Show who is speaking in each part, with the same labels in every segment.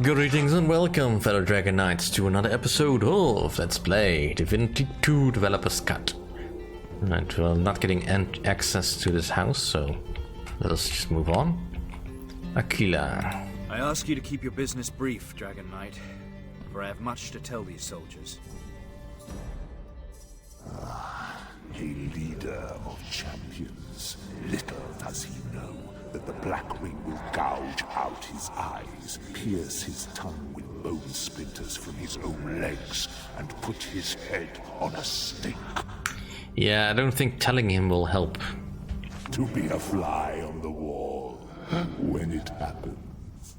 Speaker 1: Greetings and welcome, fellow Dragon Knights, to another episode of Let's Play Divinity 2 Developer's Cut. And we're not getting access to this house, so let us just move on. Aquila.
Speaker 2: I ask you to keep your business brief, Dragon Knight, for I have much to tell these soldiers.
Speaker 3: A leader of champions. Little does he know that the Black Ring will gouge out his eyes, pierce his tongue with bone splinters from his own legs, and put his head on a stake.
Speaker 1: Yeah, I don't think telling him will help.
Speaker 3: To be a fly on the wall when it happens.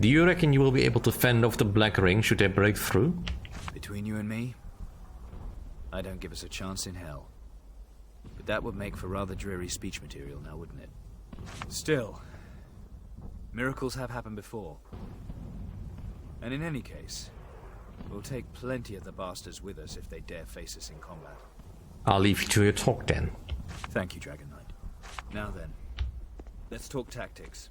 Speaker 1: Do you reckon you will be able to fend off the Black Ring should they break through?
Speaker 2: Between you and me, I don't give us a chance in hell. But that would make for rather dreary speech material now, wouldn't it? Still, miracles have happened before. And in any case, we'll take plenty of the bastards with us if they dare face us in combat.
Speaker 1: I'll leave you to your talk then.
Speaker 2: Thank you, Dragon Knight. Now then, let's talk tactics.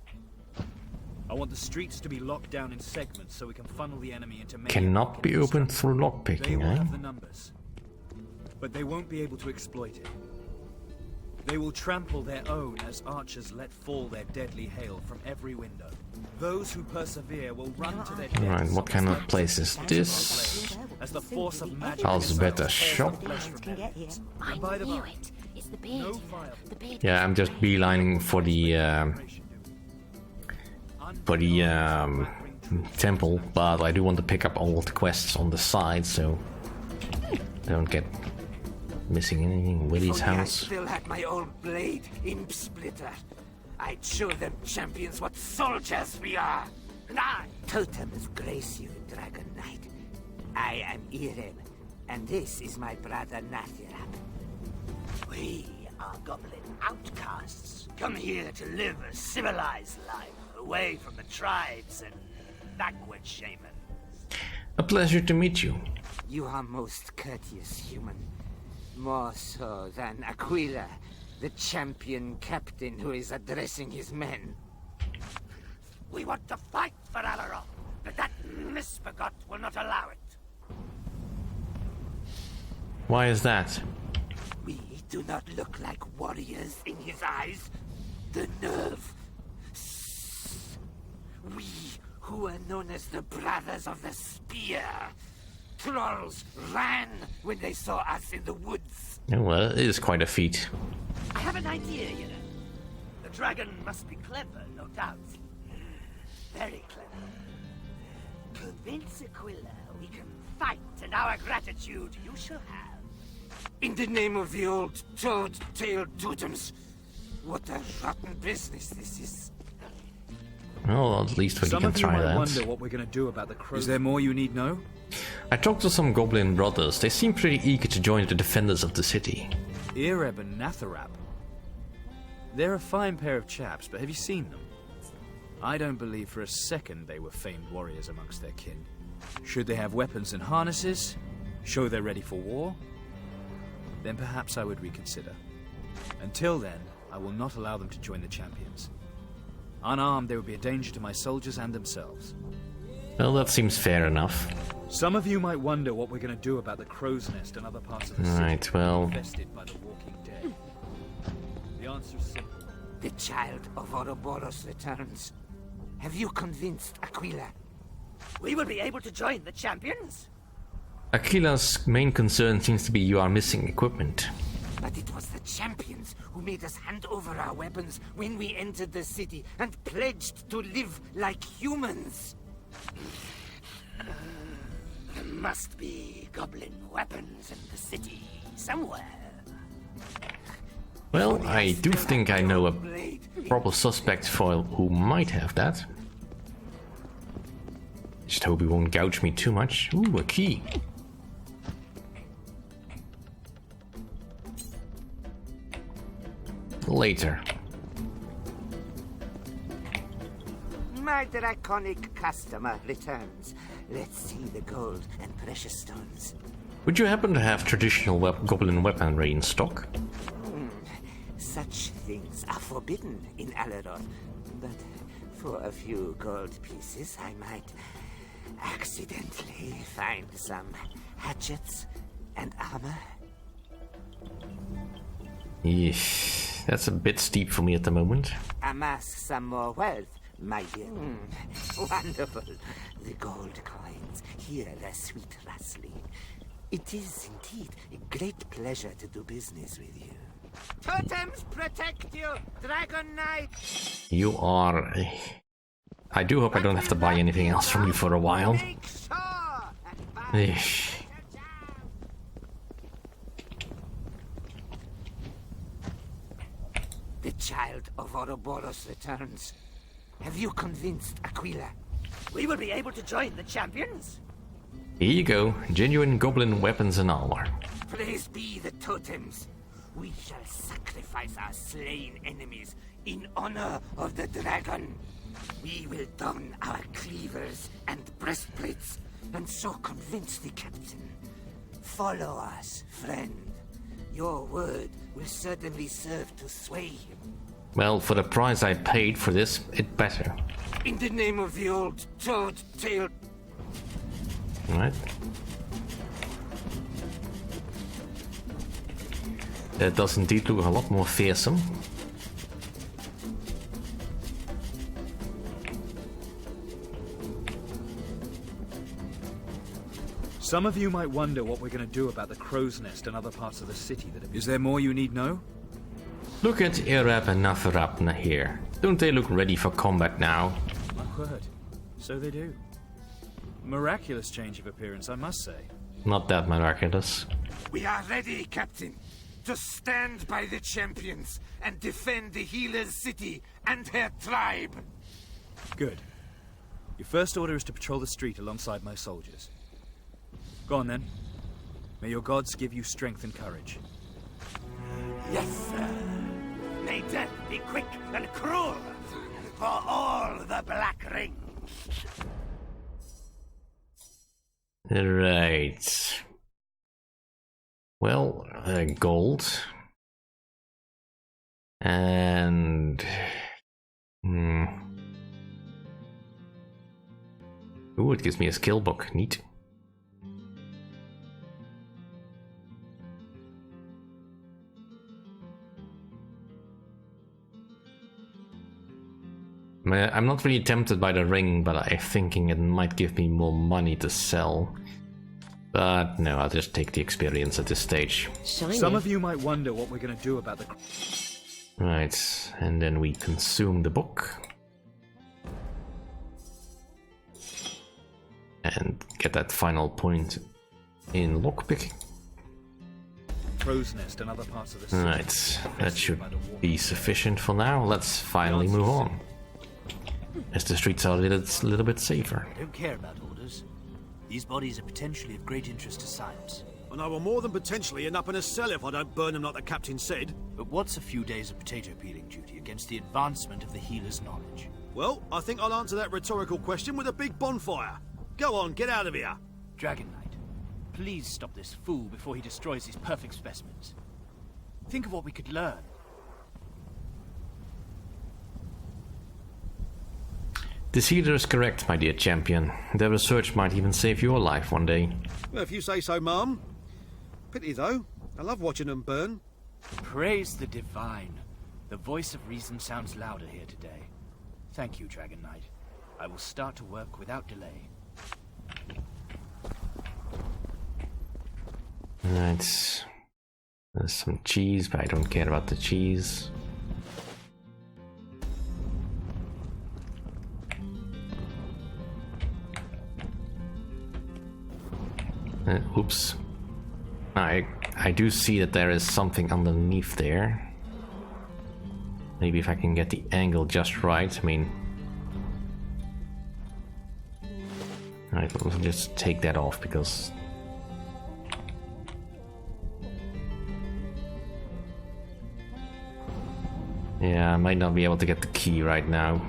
Speaker 2: I want the streets to be locked down in segments so we can funnel the enemy into main.
Speaker 1: Cannot be opened through lockpicking,
Speaker 2: They will
Speaker 1: eh?
Speaker 2: have the numbers, but they won't be able to exploit it. They will trample their own as archers let fall their deadly hail from every window. Those who persevere will run to their deaths.
Speaker 1: Alright, what kind of place is this?
Speaker 2: As the force of magic
Speaker 1: Alsbeta shop.
Speaker 2: And by the by,
Speaker 4: It's the
Speaker 2: no
Speaker 4: beard.
Speaker 2: fire.
Speaker 4: The beard.
Speaker 1: Yeah, I'm just beelining for the temple, but I do want to pick up all the quests on the side, so I don't get missing anything. Willie's
Speaker 5: If only
Speaker 1: house.
Speaker 5: I still had my old blade, Imp Splitter. I'd show them champions what soldiers we are. And I, totems grace you, Dragon Knight. I am Irem, and this is my brother Nathiram. We are goblin outcasts, come here to live a civilized life, away from the tribes and backward shamans.
Speaker 1: A pleasure to meet you.
Speaker 5: You are most courteous human. More so than Aquila, the champion captain who is addressing his men. We want to fight for Alaroth, but that misbegot will not allow it.
Speaker 1: Why is that?
Speaker 5: We do not look like warriors in his eyes. The nerve. We, who are known as the Brothers of the Spear. Trolls ran when they saw us in the woods.
Speaker 1: Oh, well, it is quite a feat.
Speaker 5: I have an idea, you know. The dragon must be clever, no doubt. Very clever. Convince Aquila we can fight, and our gratitude you shall have. In the name of the old toad-tailed totems, what a rotten business this is.
Speaker 1: Well, at least we
Speaker 2: Some
Speaker 1: can
Speaker 2: of you
Speaker 1: try
Speaker 2: might
Speaker 1: that.
Speaker 2: wonder what we're going to do about the crows. Is there more you need know?
Speaker 1: I talked to some goblin brothers. They seem pretty eager to join the defenders of the city.
Speaker 2: Ireb and Natharab. They're a fine pair of chaps, but have you seen them? I don't believe for a second they were famed warriors amongst their kin. Should they have weapons and harnesses, show they're ready for war, then perhaps I would reconsider. Until then, I will not allow them to join the champions. Unarmed, they would be a danger to my soldiers and themselves.
Speaker 1: Well, that seems fair enough.
Speaker 2: Some of you might wonder what we're going to do about the crow's nest and other parts of the city
Speaker 1: Right, well...
Speaker 2: infested by the walking dead. The answer's simple.
Speaker 5: The child of Ouroboros returns. Have you convinced Aquila? We will be able to join the champions?
Speaker 1: Aquila's main concern seems to be you are missing equipment.
Speaker 5: But it was the champions who made us hand over our weapons when we entered the city and pledged to live like humans. There must be goblin weapons in the city somewhere.
Speaker 1: Well, I do think I know a proper suspect for who might have that. Just hope he won't gouge me too much. Ooh, a key. Later.
Speaker 5: My draconic customer returns. Let's see the gold and precious stones.
Speaker 1: Would you happen to have traditional goblin weaponry in stock?
Speaker 5: Such things are forbidden in Alaroth, but For a few gold pieces, I might accidentally find some hatchets and armor.
Speaker 1: Yeesh, that's a bit steep for me at the moment.
Speaker 5: Amass some more wealth, my dear. Wonderful. The gold coins, hear their sweet rustling. It is indeed a great pleasure to do business with you. Totems protect you, Dragon Knight!
Speaker 1: You are... I do hope I don't have to buy anything else from you for a while. Eesh.
Speaker 5: The child of Ouroboros returns. Have you convinced Aquila? We will be able to join the champions?
Speaker 1: Here you go, genuine goblin weapons and armor.
Speaker 5: Praise be the totems. We shall sacrifice our slain enemies in honor of the dragon. We will don our cleavers and breastplates, and so convince the captain. Follow us, friend. Your word will certainly serve to sway him.
Speaker 1: Well, for the price I paid for this, it better.
Speaker 5: In the name of the old toad-tailed...
Speaker 1: Right. That does indeed look a lot more fearsome.
Speaker 2: Some of you might wonder what we're going to do about the crow's nest and other parts of the city that have... Is there more you need know?
Speaker 1: Look at Irab and Natharapna here. Don't they look ready for combat now?
Speaker 2: My word. So they do. Miraculous change of appearance, I must say.
Speaker 1: Not that miraculous.
Speaker 5: We are ready, Captain, to stand by the champions and defend the healer's city and her tribe.
Speaker 2: Good. Your first order is to patrol the street alongside my soldiers. Go on then. May your gods give you strength and courage.
Speaker 5: Yes, sir. May death be quick and cruel for all the Black Rings.
Speaker 1: Right. Well, gold. And... Ooh, it gives me a skill book. Neat. I'm not really tempted by the ring, but I'm thinking it might give me more money to sell. But no, I'll just take the experience at this stage.
Speaker 2: Some of you might wonder what we're going to do about the...
Speaker 1: Right, and then we consume the book. And get that final point in lockpicking.
Speaker 2: Crow's nest and other parts of the city.
Speaker 1: Right, that should be sufficient for now. Let's finally move on. As the streets are a little bit safer.
Speaker 4: I don't care about orders. These bodies are potentially of great interest to science.
Speaker 6: And I will more than potentially end up in a cell if I don't burn them like the captain said.
Speaker 4: But what's a few days of potato peeling duty against the advancement of the healer's knowledge?
Speaker 6: Well, I think I'll answer that rhetorical question with a big bonfire. Go on, get out of here.
Speaker 4: Dragon Knight, please stop this fool before he destroys these perfect specimens. Think of what we could learn.
Speaker 1: This healer is correct, my dear champion. Their research might even save your life one day.
Speaker 6: Well, if you say so, Mum. Pity, though. I love watching them burn.
Speaker 4: Praise the divine. The voice of reason sounds louder here today. Thank you, Dragon Knight. I will start to work without delay.
Speaker 1: Right. There's some cheese, but I don't care about the cheese. Oops. I do see that there is something underneath there. Maybe if I can get the angle just right, I mean... Alright, we'll just take that off because... Yeah, I might not be able to get the key right now.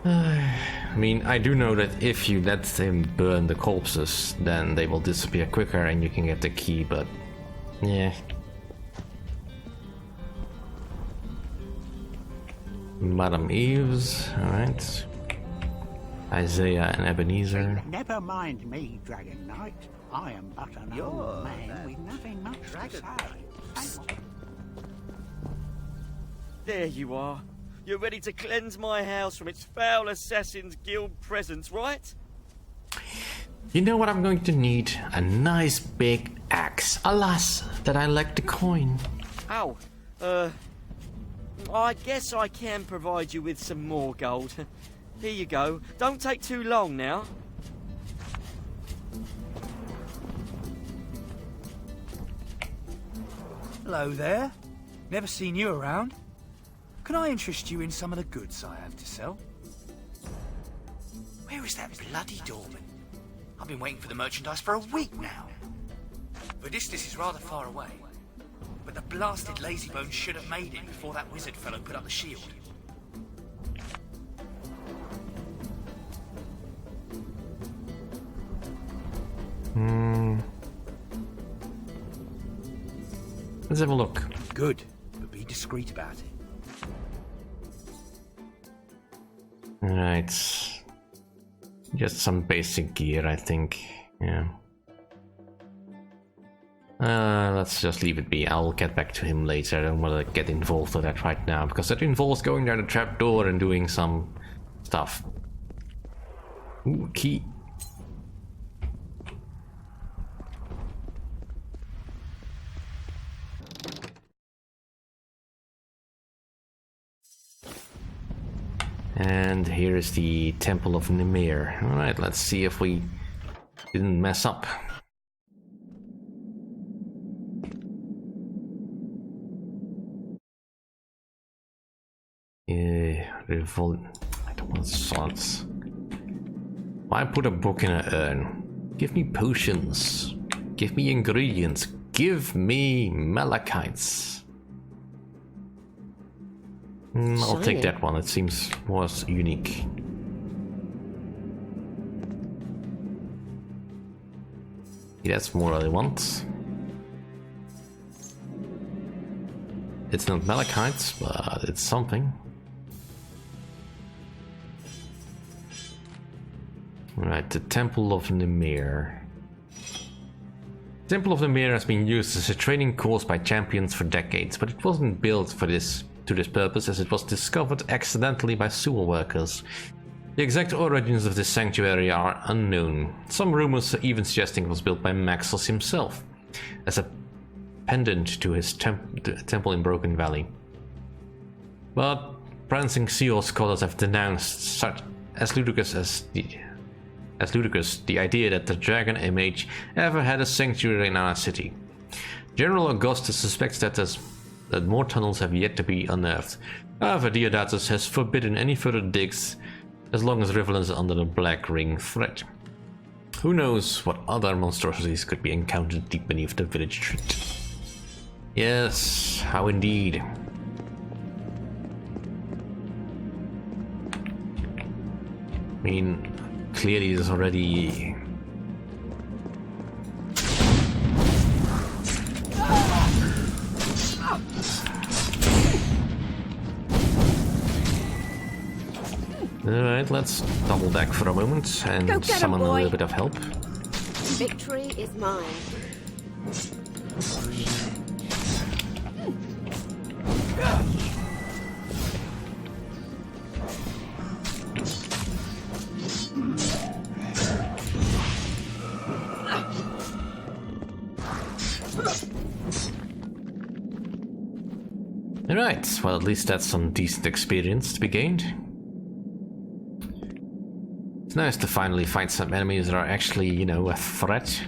Speaker 1: I mean, I do know that if you let him burn the corpses, then they will disappear quicker and you can get the key, but... yeah. Madam Eves, alright. Isaiah and Ebenezer.
Speaker 7: Never mind me, Dragon Knight. I am but an old man with nothing much to say.
Speaker 8: There you are. You're ready to cleanse my house from its foul Assassin's Guild presence, right?
Speaker 1: You know what I'm going to need? A nice big axe. Alas, that I lack the coin.
Speaker 8: Oh, I guess I can provide you with some more gold. Here you go. Don't take too long now.
Speaker 2: Hello there. Never seen you around. Can I interest you in some of the goods I have to sell? Where is that bloody doorman? I've been waiting for the merchandise for a week now. This is rather far away. But the blasted lazybones should have made it before that wizard fellow put up the shield.
Speaker 1: Let's have a look.
Speaker 2: Good, but be discreet about it.
Speaker 1: Right. Just some basic gear, I think. Yeah. Let's just leave it be. I'll get back to him later. I don't want to get involved with that right now, because that involves going down the trapdoor and doing some stuff. Ooh, key. And here is the Temple of Nimir. Alright, let's see if we didn't mess up. Revolt. I don't want swords. Why put a book in an urn? Give me potions. Give me ingredients. Give me malachites. I'll take that one. It seems more unique. That's more what I want. It's not malachites, but it's something. Right, the Temple of Nimir. The Temple of Nimir has been used as a training course by champions for decades, but it wasn't built for this purpose, as it was discovered accidentally by sewer workers. The exact origins of this sanctuary are unknown. Some rumors even suggesting it was built by Maxos himself, as a pendant to his temple in Broken Valley. But prancing seal scholars have denounced such as ludicrous the idea that the dragon image ever had a sanctuary in our city. General Augustus suspects that more tunnels have yet to be unearthed. However, Deodatus has forbidden any further digs as long as Rivelin is under the Black Ring threat. Who knows what other monstrosities could be encountered deep beneath the village street. Yes, how indeed. I mean, clearly there's already... Alright, let's double back for a moment and summon a little bit of help.
Speaker 9: Victory is mine.
Speaker 1: Alright, well, at least that's some decent experience to be gained. It's nice to finally fight some enemies that are actually, you know, a threat.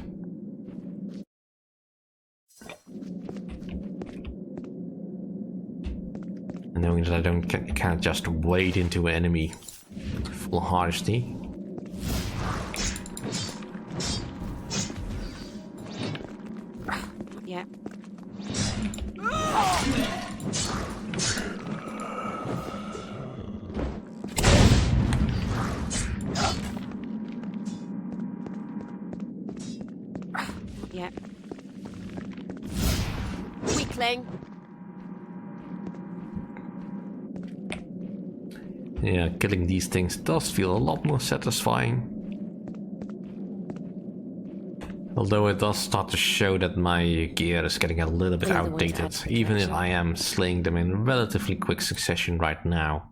Speaker 1: And knowing that I can't just wade into an enemy foolhardy.
Speaker 9: Yeah. Yeah. Weakling.
Speaker 1: Yeah, killing these things does feel a lot more satisfying. Although it does start to show that my gear is getting a little bit outdated, even if I am slaying them in relatively quick succession right now.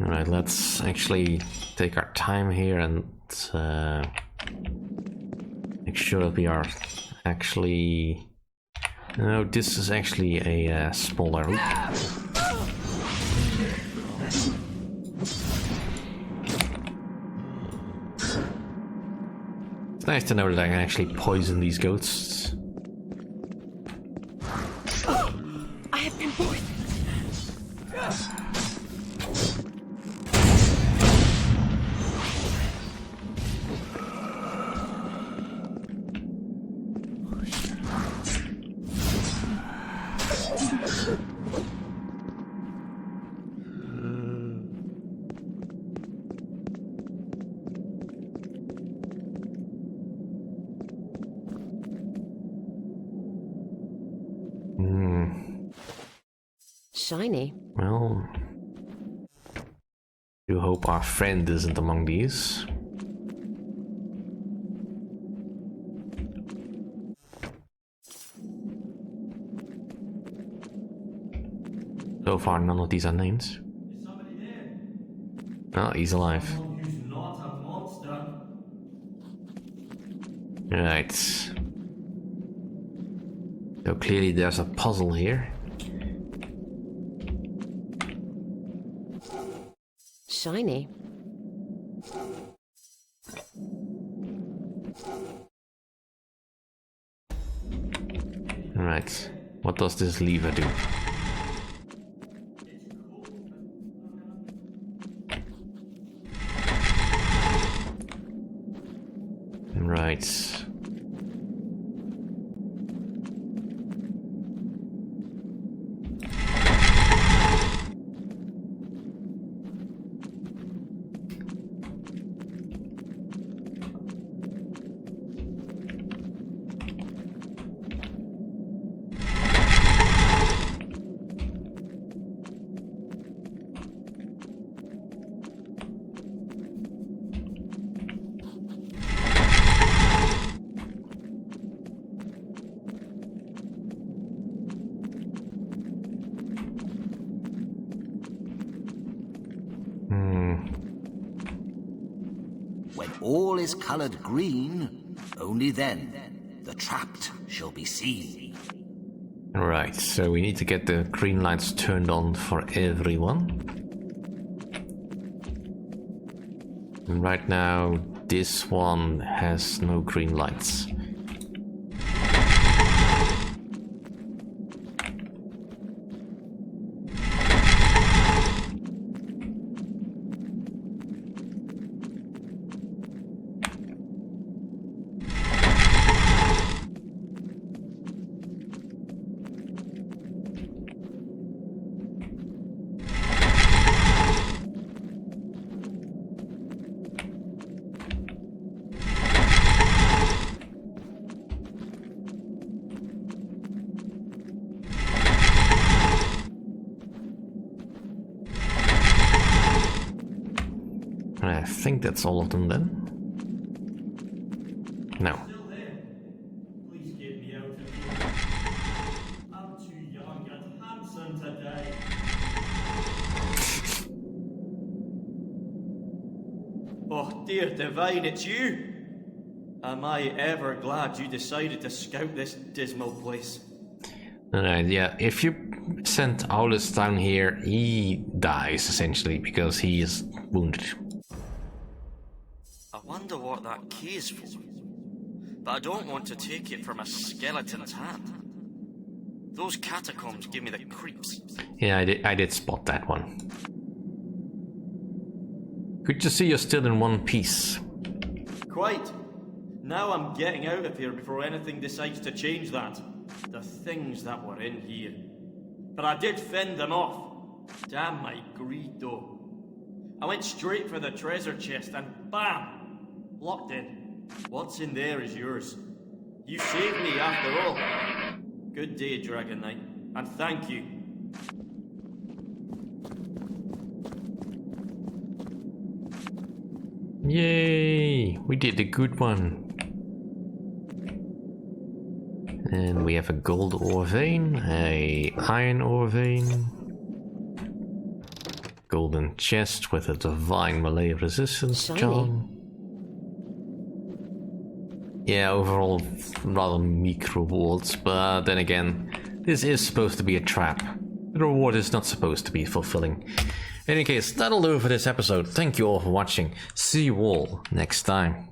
Speaker 1: Alright, let's actually take our time here and make sure that we are actually... No, this is actually a smaller... It's nice to know that I can actually poison these goats.
Speaker 9: I have been poisoned. Shiny.
Speaker 1: Well, do hope our friend isn't among these. So far, none of these are named.
Speaker 10: Is somebody there?
Speaker 1: Oh, he's alive.
Speaker 10: Someone who's not a monster.
Speaker 1: Right. So clearly there's a puzzle here.
Speaker 9: Shiny.
Speaker 1: Right. What does this lever do? Right.
Speaker 11: When all is colored green, only then the trapped shall be seen.
Speaker 1: Right, so we need to get the green lights turned on for everyone. And right now, this one has no green lights. I think that's all of them then. No.
Speaker 10: Still there. Please get me out of here. I'm too young and handsome to die. Oh dear Divine, it's you! Am I ever glad you decided to scout this dismal place.
Speaker 1: Alright, yeah, if you send Aulus down here, he dies essentially because he is wounded.
Speaker 8: I wonder what that key is for. But I don't want to take it from a skeleton's hand. Those catacombs give me the creeps.
Speaker 1: Yeah, I did spot that one. Good to see you're still in one piece.
Speaker 10: Quite. Now I'm getting out of here before anything decides to change that. The things that were in here. But I did fend them off. Damn my greed though. I went straight for the treasure chest and BAM! Locked in. What's in there is yours. You saved me after all. Good day, Dragon Knight, and thank you.
Speaker 1: Yay! We did a good one. And we have a gold ore vein, a iron ore vein, golden chest with a divine melee resistance charm. Yeah, overall rather meek rewards, but then again, this is supposed to be a trap. The reward is not supposed to be fulfilling. In any case, that'll do for this episode. Thank you all for watching. See you all next time.